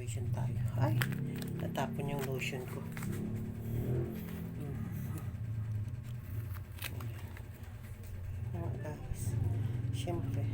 lotion tayo. Ay, natapon yung lotion ko. Guys, syempre.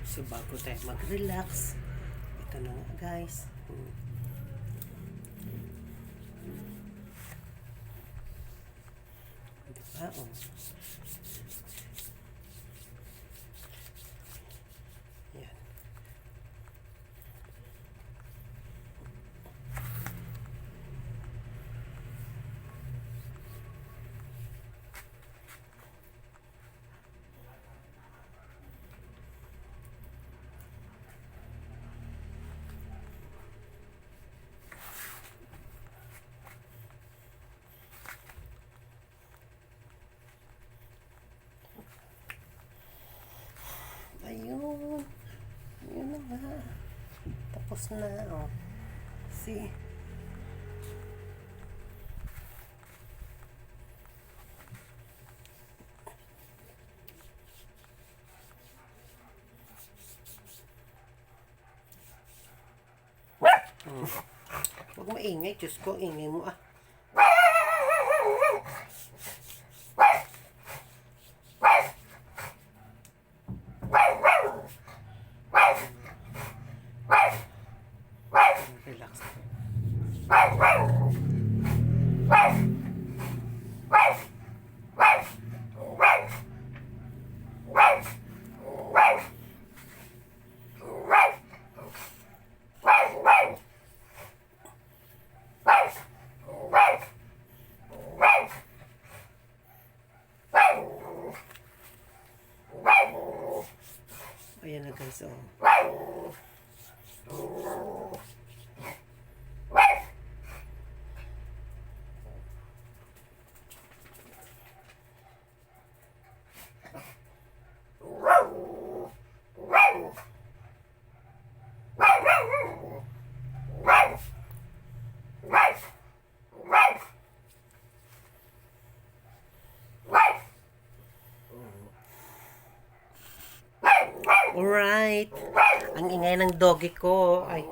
So, bago tayo mag-relax, ito na nga guys. Diba? Oh. Yan. Ayun. Ayun na nga. Tapos na. Oh. See? Huwag maingay. Diyos ko, ingay mo ah. Relax. Ayan na guys, oh. Alright. Ang ingay ng doggy ko. Ay.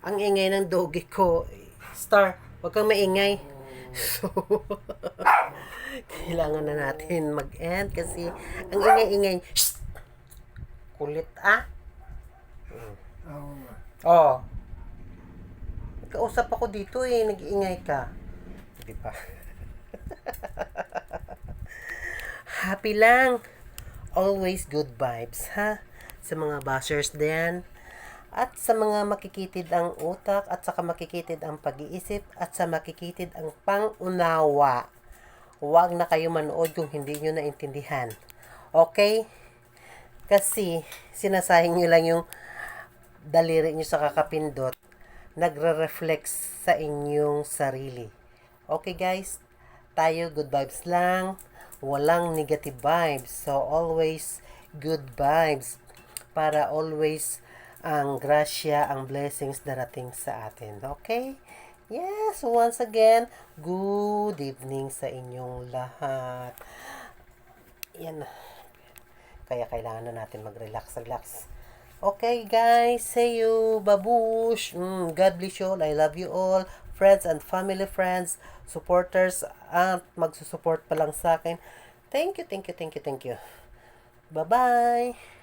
Ang ingay ng doggy ko. Star, huwag kang maingay. So, kailangan na natin mag-end kasi ang ingay-ingay. Shh! Kulit ah. Oh. Nagkausap ako dito eh. Nag-iingay ka. Di ba? Happy lang. Always good vibes, ha? Sa mga bashers din. At sa mga makikitid ang utak, at saka makikitid ang pag-iisip, at sa makikitid ang pang-unawa. Huwag na kayo manood kung hindi nyo naintindihan. Okay? Kasi, sinasayang nyo lang yung daliri nyo sa kakapindot. Nagre-reflex sa inyong sarili. Okay guys? Tayo, good vibes lang. Walang negative vibes. So, always good vibes. Para always ang grasya, ang blessings darating sa atin. Okay? Yes, once again, good evening sa inyong lahat. Yan. Kaya kailangan na natin mag-relax. Okay, guys. See you. Babush. God bless you all. I love you all. Friends and family friends, supporters, at magsusupport pa lang sa akin. Thank you. Bye-bye.